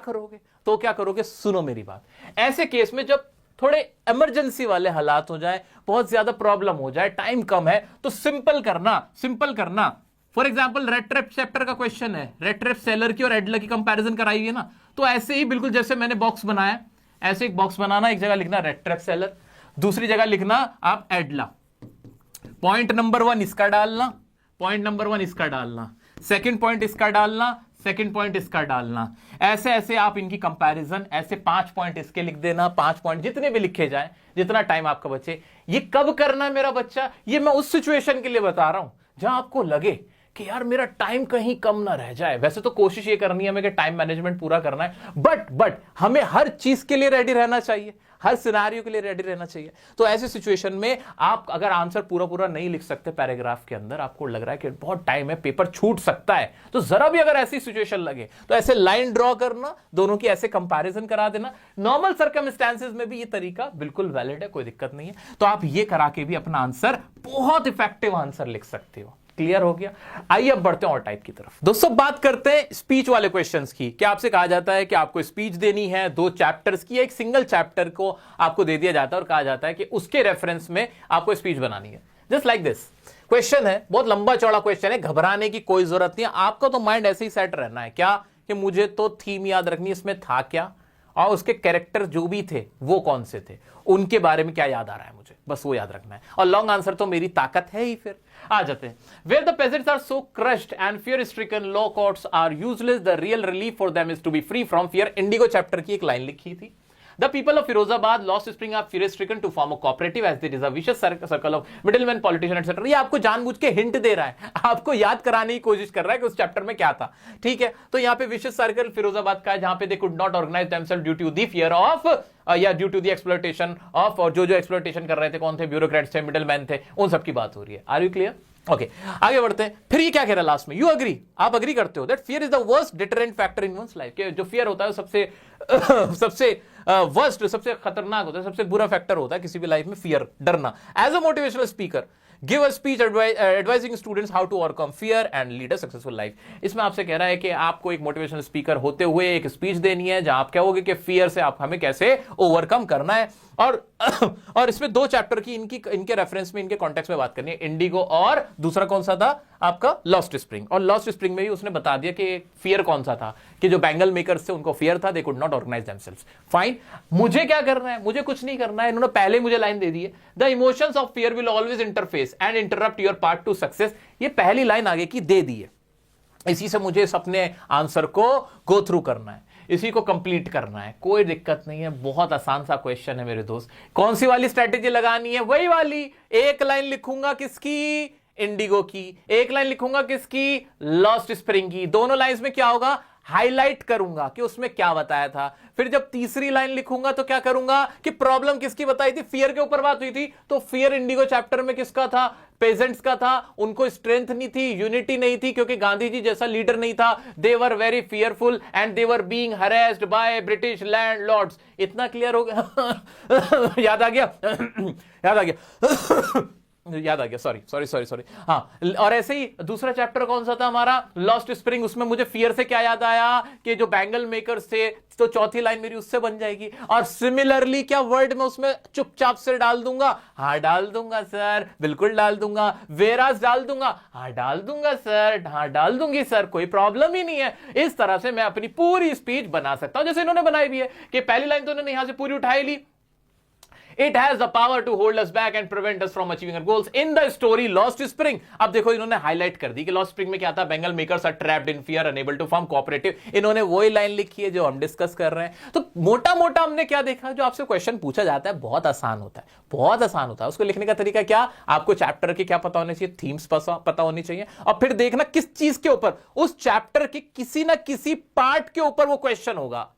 करोगे? सुनो मेरी बात। ऐसे केस में जब थोड़े इमरजेंसी वाले हालात हो जाए, बहुत ज्यादा प्रॉब्लम हो जाए, टाइम कम है, तो सिंपल करना। For example red trap chapter का क्वेश्चन है, रेड ट्रेप सेलर की और एडलर की कंपैरिजन कराई है ना, तो ऐसे ही बिल्कुल जैसे मैंने बॉक्स बनाया, ऐसे एक बॉक्स बनाना, एक जगह लिखना रेड ट्रेप सेलर, दूसरी जगह लिखना आप एडला। पॉइंट नंबर 1 इसका डालना, पॉइंट नंबर 1 इसका डालना, सेकंड पॉइंट इसका डालना, सेकंड पॉइंट इसका डालना। ऐसे ऐसे आप इनकी कंपैरिजन, ऐसे 5 पॉइंट इसके लिख देना, 5 पॉइंट जितने भी लिखे जाए, जितना टाइम आपका बचे। ये कब करना है मेरा बच्चा? ये मैं उस सिचुएशन के लिए बता रहा हूं जहां आपको लगे कि यार मेरा टाइम कहीं कम ना रह जाए। वैसे तो कोशिश ये करनी है हमें कि टाइम मैनेजमेंट पूरा करना है, बट हमें हर चीज के लिए रेडी रहना चाहिए, हर सिनेरियो के लिए रेडी रहना चाहिए। तो ऐसे सिचुएशन में आप अगर आंसर पूरा नहीं लिख सकते पैराग्राफ के अंदर, आपको लग रहा है कि बहुत टाइम है, पेपर छूट सकता है, तो जरा भी अगर ऐसी सिचुएशन लगे तो ऐसे लाइन ड्रॉ करना, दोनों की ऐसे कंपैरिजन करा देना। नॉर्मल सर्कमस्टेंसेस में भी ये तरीका बिल्कुल वैलिड है, कोई दिक्कत नहीं है। तो आप ये करा के भी अपना आंसर, बहुत इफेक्टिव आंसर लिख सकते हो। क्लियर हो गया? आइए अब बढ़ते हैं और टाइप की तरफ। दोस्तों बात करते हैं स्पीच वाले क्वेश्चंस की। क्या आपसे कहा जाता है कि आपको स्पीच देनी है 2 चैप्टर्स की, एक सिंगल चैप्टर को आपको दे दिया जाता है और कहा जाता है कि उसके रेफरेंस में आपको स्पीच बनानी है। जस्ट लाइक दिस क्वेश्चन है, बहुत लंबा चौड़ा क्वेश्चन है, घबराने की कोई जरूरत नहीं है। आपका तो माइंड ऐसे ही सेट रहना है क्या कि मुझे तो थीम याद रखनी है, इसमें था क्या और उसके कैरेक्टर जो भी थे वो कौन से थे, उनके बारे में क्या याद आ रहा है मुझे, बस वो याद रखना है। और लॉन्ग आंसर तो मेरी ताकत है ही। फिर आ जाते हैं। Where the peasants are so crushed and fear-stricken, law courts are useless. The real relief for them is to be free from fear. Indigo chapter की एक लाइन लिखी थी। The people of Firozabad lost spring are fear-stricken to form a cooperative as there is a vicious circle of middlemen, politicians, etc. ये आपको जानबूझ के hint दे रहा है, आपको याद कराने की कोशिश कर रहा है कि उस चैप्टर में क्या था। ठीक है, तो यहाँ पे विशियस सर्कल फिरोजाबाद का है जहां पे they could not organize themselves due to the fear of या due to the exploitation of, और जो एक्सप्लॉयटेशन कर रहे थे कौन थे, ब्यूरोक्रेट्स थे, मिडलमैन थे, उन सब की बात हो रही है। Are you clear? ओके, आगे बढ़ते हैं। फिर ये क्या कह रहा है लास्ट में? यू अग्री, आप अग्री करते हो that fear is the worst deterrent factor in one's life. जो फियर होता है सबसे सबसे वर्स्ट, सबसे खतरनाक होता है, सबसे बुरा फैक्टर होता है किसी भी लाइफ में, फियर, डरना। As a motivational speaker give a speech advising students how to overcome fear and lead a successful life. इसमें आपसे कह रहा है कि आपको एक मोटिवेशनल स्पीकर होते हुए एक स्पीच देनी है जहां आप कहोगे कि फियर से आप हमें कैसे ओवरकम करना है। और इसमें 2 चैप्टर की इनके रेफरेंस में, इनके कॉन्टेक्स्ट में बात करनी है, इंडिगो और दूसरा कौन सा था आपका, लॉस्ट स्प्रिंग। और लॉस्ट स्प्रिंग में भी उसने बता दिया कि फियर कौन सा था, कि जो बैंगल मेकर्स थे उनको फियर था, they could not organise themselves. Fine, मुझे क्या करना है? मुझे कुछ नहीं करना है, इन्होंने पहले मुझे लाइन दे दी है, the emotions of fear will always interface and interrupt your part two success. ये पहली लाइन आगे की दे दी है, इसी से मुझे इस अपने आंसर को गो थ्रू करना है। इसी को कंप्लीट करना है, कोई दिक्कत नहीं है, बहुत आसान सा क्वेश्चन है मेरे दोस्त। कौन सी वाली स्ट्रैटेजी लगानी है? वही वाली, एक लाइन लिखूंगा किसकी? इंडिगो की। एक लाइन लिखूंगा किसकी? लॉस्ट स्प्रिंग की। दोनों लाइंस में क्या होगा? हाईलाइट करूंगा कि उसमें क्या बताया था। फिर जब तीसरी लाइन लिखूंगा तो क्या करूंगा कि प्रॉब्लम किसकी बताई थी? फियर के ऊपर बात हुई थी, तो फियर इंडिगो चैप्टर में किसका था? पेजेंट्स का था। उनको स्ट्रेंथ नहीं थी, यूनिटी नहीं थी, क्योंकि गांधी जी जैसा लीडर नहीं था। They were very fearful and they were being harassed by British landlords. इतना क्लियर हो गया? याद आ गया? याद आ गया? याद आ गया, सॉरी। हाँ, और ऐसे ही दूसरा चैप्टर कौन सा था हमारा? Lost spring. उसमें मुझे फियर से क्या याद आया कि जो बैंगल मेकर्स थे, तो चौथी लाइन मेरी उससे बन जाएगी। और सिमिलरली क्या वर्ड में उसमें चुपचाप से डाल दूंगा? हाँ डाल दूंगा सर, बिल्कुल डाल दूंगा। वेरास डाल दूंगा? हाँ डाल दूंगा सर, हाँ डाल दूंगी सर, कोई प्रॉब्लम ही नहीं है। इस तरह से मैं अपनी पूरी स्पीच बना सकता हूं, जैसे इन्होंने बनाई भी है कि पहली लाइन तो उन्होंने यहां से पूरी उठाई ली, It has the power to hold us back and prevent us from achieving our goals in the story Lost Spring। अब देखो इन्होंने हाईलाइट कर दी कि लॉस्ट स्प्रिंग में क्या था? Bangle makers are trapped in fear, unable to form cooperative. इन्होंने वही लाइन लिखी है जो हम डिस्कस कर रहे हैं। तो मोटा मोटा हमने क्या देखा? जो आपसे क्वेश्चन पूछा जाता है बहुत आसान होता है, बहुत आसान होता है। उसको लिखने का तरीका क्या? आपको चैप्टर के क्या पता होने चाहिए, थीम्स पता होनी चाहिए, और फिर देखना किस चीज के ऊपर, उस चैप्टर के किसी ना किसी पार्ट के ऊपर वो क्वेश्चन होगा।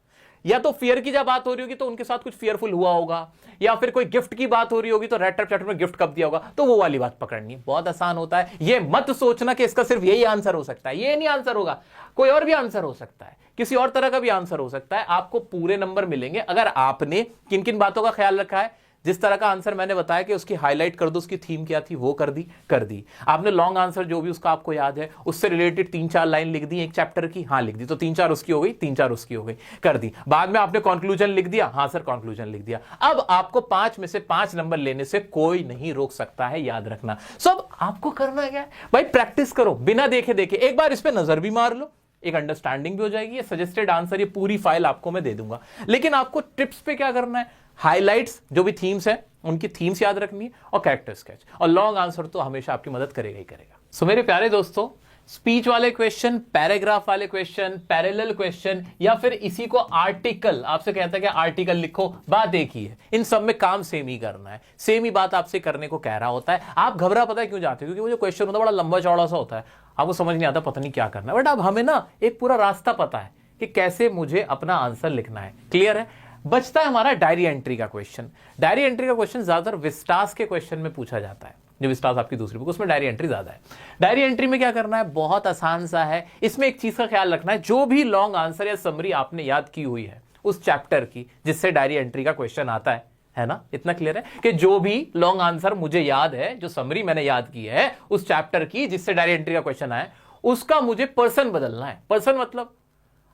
या तो फियर की जब बात हो रही होगी तो उनके साथ कुछ फियरफुल हुआ होगा, या फिर कोई गिफ्ट की बात हो रही होगी तो रेड चैप्टर में गिफ्ट कब दिया होगा, तो वो वाली बात पकड़नी। बहुत आसान होता है। ये मत सोचना कि इसका सिर्फ यही आंसर हो सकता है, ये नहीं आंसर होगा, कोई और भी आंसर हो सकता है, किसी और तरह का भी आंसर हो सकता है। आपको पूरे नंबर मिलेंगे अगर आपने किन किन बातों का ख्याल रखा है। जिस तरह का आंसर मैंने बताया कि उसकी हाईलाइट कर दो, उसकी थीम क्या थी वो कर दी। आपने लॉन्ग आंसर जो भी उसका आपको याद है उससे रिलेटेड 3-4 लाइन लिख दी एक चैप्टर की, हाँ लिख दी, तो 3-4 उसकी हो गई, 3-4 उसकी हो गई, कर दी। बाद में आपने कंक्लूजन लिख दिया, हाँ सर कंक्लूजन लिख दिया। अब आपको 5 में से 5 नंबर लेने से कोई नहीं रोक सकता है, याद रखना। सब आपको करना क्या है भाई? प्रैक्टिस करो बिना देखे। एक बार इस पे नजर भी मार लो, एक अंडरस्टैंडिंग भी हो जाएगी। ये सजेस्टेड आंसर, ये पूरी फाइल आपको मैं दे दूंगा। लेकिन आपको टिप्स पे क्या करना है? हाइलाइट्स जो भी थीम्स है उनकी थीम्स याद रखनी है, और कैरेक्टर स्केच, और लॉन्ग आंसर तो हमेशा आपकी मदद करेगा ही करेगा। सो मेरे प्यारे दोस्तों, स्पीच वाले क्वेश्चन, पैराग्राफ वाले क्वेश्चन, पैरेलल क्वेश्चन, या फिर इसी को आर्टिकल, आपसे कहता है कि आर्टिकल लिखो, बात एक ही है। इन सब में काम सेम ही करना है, सेम ही बात आपसे करने को कह रहा होता है। आप घबरा पता है क्यों जाते हो? क्योंकि वो जो क्वेश्चन होता है बड़ा लंबा चौड़ा सा होता है, आपको समझ नहीं आता, पता नहीं क्या करना है। बट अब हमें ना एक पूरा रास्ता पता है कि कैसे मुझे अपना आंसर लिखना है। क्लियर है? बचता है हमारा डायरी एंट्री का क्वेश्चन। डायरी एंट्री का क्वेश्चन ज्यादातर विस्टास के क्वेश्चन में पूछा जाता है, जो विस्टास आपकी दूसरी बुक, उसमें डायरी एंट्री ज्यादा है। डायरी एंट्री में क्या करना है? बहुत आसान सा है। इसमें एक चीज का ख्याल रखना है, जो भी लॉन्ग आंसर या समरी आपने याद की हुई है उस चैप्टर की जिससे डायरी एंट्री का क्वेश्चन आता है ना? इतना क्लियर है कि जो भी लॉन्ग आंसर मुझे याद है, जो समरी मैंने याद की है उस चैप्टर की जिससे डायरी एंट्री का क्वेश्चन आया, उसका मुझे पर्सन बदलना है। पर्सन मतलब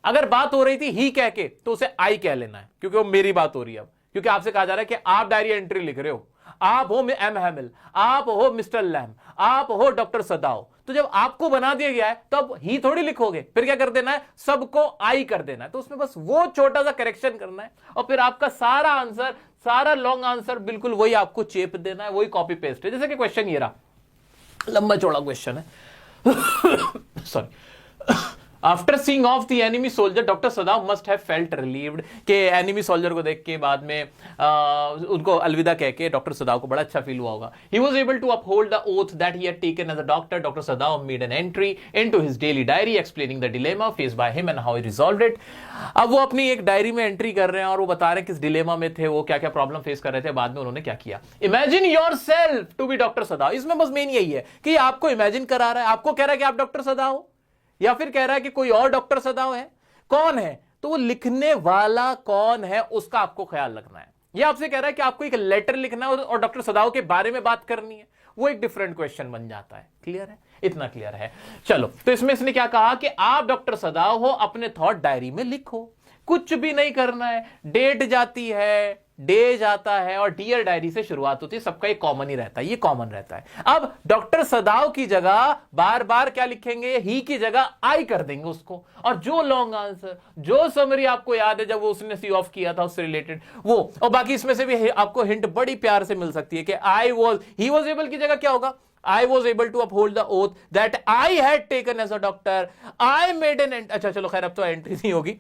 अगर बात हो रही थी ही कह के, तो उसे आई कह लेना है, क्योंकि वो मेरी बात हो रही है अब। क्योंकि आपसे कहा जा रहा है कि आप डायरी एंट्री लिख रहे हो, आप हो एम हैमिल, आप हो मिस्टर लैम, आप हो डॉक्टर सदाओ, तो जब आपको बना दिया गया है तो अब ही थोड़ी लिखोगे, फिर क्या कर देना है? सबको आई कर देना है। तो उसमें बस वो छोटा सा करेक्शन करना है, और फिर आपका सारा आंसर, सारा लॉन्ग आंसर बिल्कुल वही आपको चेप देना है, वही कॉपी पेस्ट है। जैसे कि क्वेश्चन ये रहा, लंबा चौड़ा क्वेश्चन है sorry. After seeing of the enemy soldier, doctor सदाव must have felt relieved, के एनिमी सोल्जर को देख के बाद में उनको अलविदा कह के डॉक्टर सदाव को बड़ा अच्छा फील हुआ होगा। He was able to uphold the oath that he had taken as a doctor. Doctor Sadao made an entry into his daily diary explaining the dilemma faced by him and how he resolved it. अब वो अपनी एक diary में entry कर रहे हैं और वो बता रहे हैं किस डिलेमा में थे, वो क्या क्या प्रॉब्लम फेस कर रहे थे, बाद में उन्होंने क्या किया। Imagine yourself to be doctor Sadao. इसमें बस मेन यही है कि आपको इमेजिन करा रहा है, आपको कह रहा है कि आप डॉक्टर सदाव हो, या फिर कह रहा है कि कोई और डॉक्टर सदाव है। कौन है? तो वो लिखने वाला कौन है उसका आपको ख्याल रखना है। ये आपसे कह रहा है कि आपको एक लेटर लिखना है और डॉक्टर सदाव के बारे में बात करनी है, वो एक डिफरेंट क्वेश्चन बन जाता है। क्लियर है? इतना क्लियर है। चलो, तो इसमें इसने क्या कहा कि आप डॉक्टर सदाव हो, अपने थॉट डायरी में लिखो, कुछ भी नहीं करना है। डेट जाती है, डे जाता है, और डियर डायरी से शुरुआत होती है। सबका एक कॉमन ही रहता है, ये कॉमन रहता है। अब डॉक्टर सदाव की जगह बार बार क्या लिखेंगे? ही की जगह आई कर देंगे उसको, और जो लॉन्ग आंसर, जो समरी आपको याद है जब वो उसने सी ऑफ किया था उससे रिलेटेड वो, और बाकी इसमें से भी आपको हिंट बड़ी प्यार से मिल सकती है कि I was, he was able की जगह क्या होगा? I was able to uphold the oath that I had taken as a doctor. I made an अच्छा चलो खैर अब तो एंट्री नहीं होगी,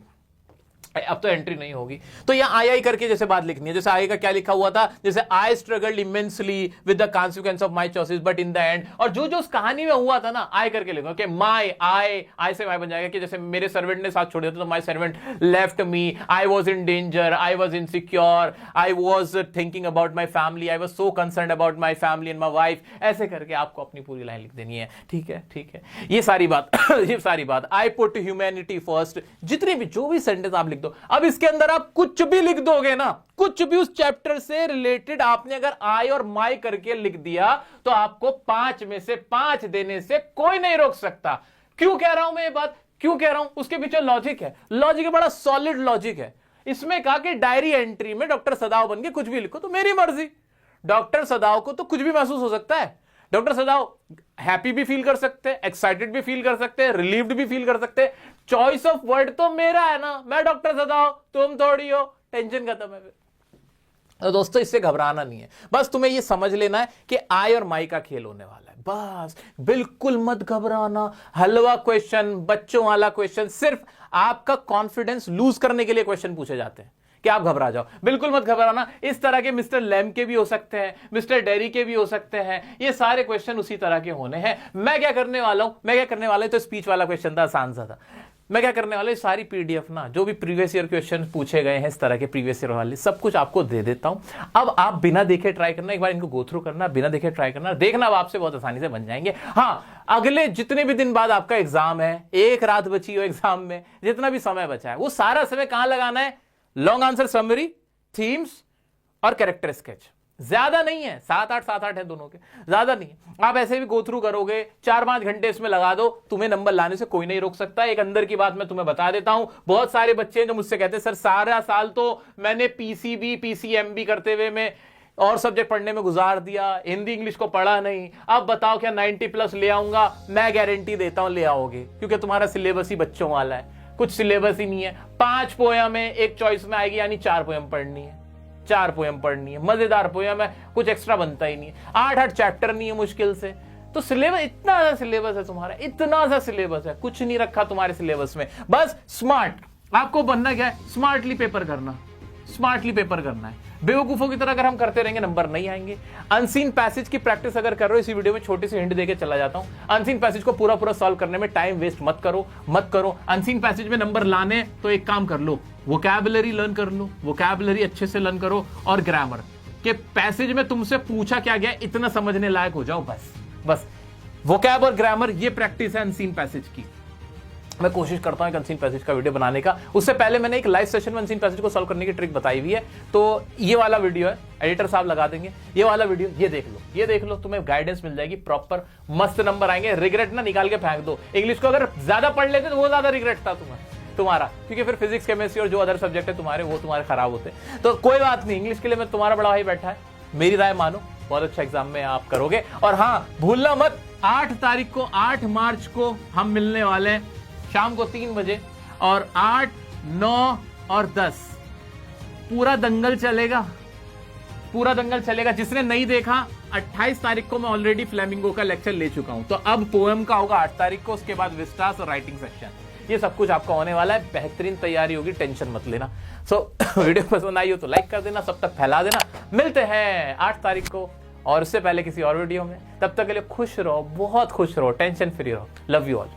अब तो एंट्री नहीं होगी। तो यहां आई आई करके जैसे बात लिखनी है, जैसे आई का क्या लिखा हुआ था, जैसे आई struggled immensely with the consequence of my choices but in the end, और जो जो उस कहानी में हुआ था ना, आई करके लिखो कि माय, आई से माय बन जाएगा कि जैसे मेरे सर्वेंट ने साथ छोड़ दिया था तो my servant left me, I was in danger, I was insecure, I was thinking about my family, I was so concerned about my family and my wife. ऐसे करके आपको अपनी पूरी लाइन लिख देनी है। ठीक है, ठीक है, ये सारी बात ये सारी बात। आई पुट ह्यूमैनिटी फर्स्ट, जितनी भी जो भी सेंटेंस आप लिख दो। अब इसके अंदर आप कुछ भी लिख दोगे ना, कुछ भी उस चैप्टर से रिलेटेड आपने अगर आई और माई करके लिख दिया तो आपको 5 में से 5 देने से कोई नहीं रोक सकता। क्यों कह रहा हूं मैं ये बात, क्यों कह रहा हूं? उसके पीछे लॉजिक है, लॉजिक है, बड़ा सॉलिड लॉजिक है। इसमें कहा कि डायरी एंट्री में डॉक्टर सदाव बन के कुछ भी लिखो, तो मेरी मर्जी। डॉक्टर सदाव को तो कुछ भी महसूस हो सकता है। डॉक्टर सदाव हैप्पी भी फील कर सकते हैं, एक्साइटेड भी फील कर सकते हैं, रिलीव्ड भी फील कर सकते हैं। चॉइस ऑफ वर्ड तो मेरा है ना, मैं डॉक्टर सदाव, तुम थोड़ी हो। टेंशन खत्म है। तो दोस्तों इससे घबराना नहीं है, बस तुम्हें ये समझ लेना है कि आई और माई का खेल होने वाला है। बस बिल्कुल मत घबराना। हलवा क्वेश्चन, बच्चों वाला क्वेश्चन, सिर्फ आपका कॉन्फिडेंस लूज करने के लिए क्वेश्चन पूछे जाते हैं कि आप घबरा जाओ। बिल्कुल मत घबराना। इस तरह के मिस्टर लैम के भी हो सकते हैं, मिस्टर डेरी के भी हो सकते हैं, ये सारे क्वेश्चन उसी तरह के होने हैं। मैं क्या करने वाला हूं, तो स्पीच वाला क्वेश्चन था, आसान सा था। मैं क्या करने वाला हूं, सारी पीडीएफ ना, जो भी प्रीवियस ईयर क्वेश्चन पूछे गए हैं इस तरह के प्रीवियस ईयर वाले, सब कुछ आपको दे देता हूं। अब आप बिना देखे ट्राई करना, एक बार इनको गो थ्रू करना, बिना देखे ट्राई करना, देखना अब आपसे बहुत आसानी से बन जाएंगे। हाँ, अगले जितने भी दिन बाद आपका एग्जाम है, एक रात बची हो एग्जाम में, जितना भी समय बचा है, वो सारा समय कहां लगाना है? लॉन्ग आंसर समरी, थीम्स और कैरेक्टर स्केच। ज्यादा नहीं है, 7-8 है दोनों के, ज्यादा नहीं है। आप ऐसे भी गो थ्रू करोगे, 4-5 घंटे इसमें लगा दो, तुम्हें नंबर लाने से कोई नहीं रोक सकता। एक अंदर की बात मैं तुम्हें बता देता हूं, बहुत सारे बच्चे हैं जो मुझसे कहते हैं सर सारा साल तो मैंने पीसीबी पीसीएमबी करते हुए में और सब्जेक्ट पढ़ने में गुजार दिया, हिंदी इंग्लिश को पढ़ा नहीं, अब बताओ क्या 90+ ले आऊंगा? मैं गारंटी देता हूं ले आओगे, क्योंकि तुम्हारा सिलेबस ही बच्चों वाला है, कुछ सिलेबस ही नहीं है। 5 पोयम है, एक चॉइस में आएगी, यानी 4 पोयम पढ़नी है, 4 पोयम पढ़नी है, मजेदार पोयम है, कुछ एक्स्ट्रा बनता ही नहीं है। 8-8 चैप्टर नहीं है मुश्किल से, तो सिलेबस इतना सा सिलेबस है तुम्हारा, इतना सा सिलेबस है, कुछ नहीं रखा तुम्हारे सिलेबस में। बस स्मार्ट, आपको बनना क्या है? स्मार्टली पेपर करना, स्मार्टली पेपर करना है। बेवकूफों की तरह अगर हम करते रहेंगे नंबर नहीं आएंगे। अनसीन पैसेज की प्रैक्टिस अगर कर रहे हो, इसी वीडियो में छोटी सी हिंट देके चला जाता हूं। अनसीन पैसेज को पूरा पूरा सॉल्व करने में टाइम वेस्ट मत करो। अनसीन पैसेज में नंबर लाने तो एक काम कर लो, वोकैबुलरी लर्न कर लो, वोकैबुलरी अच्छे से लर्न करो, और ग्रामर के पैसेज में तुमसे पूछा क्या गया इतना समझने लायक हो जाओ। बस वोकैब और ग्रामर, ये प्रैक्टिस है अनसीन पैसेज की। मैं कोशिश करता हूं एक अनसीन पैसेज का वीडियो बनाने का। उससे पहले मैंने एक लाइव सेशन में अनसीन पैसेज को सॉल्व करने की ट्रिक बताई हुई है, तो ये वाला वीडियो है, एडिटर साहब लगा देंगे ये वाला वीडियो, ये देख लो, तुम्हें गाइडेंस मिल जाएगी प्रॉपर, मस्त नंबर आएंगे। रिग्रेट ना निकाल के फेंक दो। इंग्लिश को अगर ज्यादा पढ़ लेते तो वो ज्यादा रिग्रेट था तुम्हारा, क्योंकि फिर फिजिक्स केमिस्ट्री और जो अदर सब्जेक्ट है तुम्हारे, वो तुम्हारे खराब होते। तो कोई बात नहीं, इंग्लिश के लिए मैं तुम्हारा बड़ा भाई बैठा है, मेरी राय मानो, बहुत अच्छा एग्जाम में आप करोगे। और हाँ, भूलना मत, 8 तारीख को, 8 मार्च को हम मिलने वाले हैं शाम को 3 बजे, और 8, 9 और 10 पूरा दंगल चलेगा। जिसने नहीं देखा, 28 तारीख को मैं ऑलरेडी फ्लेमिंगो का लेक्चर ले चुका हूं, तो अब पोएम का होगा 8 तारीख को, उसके बाद विस्टास और राइटिंग सेक्शन, ये सब कुछ आपका होने वाला है। बेहतरीन तैयारी होगी, टेंशन मत लेना। वीडियो पसंद आई हो तो लाइक कर देना, सब तक फैला देना। मिलते हैं 8 तारीख को, और उससे पहले किसी और वीडियो में। तब तक के लिए खुश रहो, बहुत खुश रहो, टेंशन फ्री रहो। Love you all.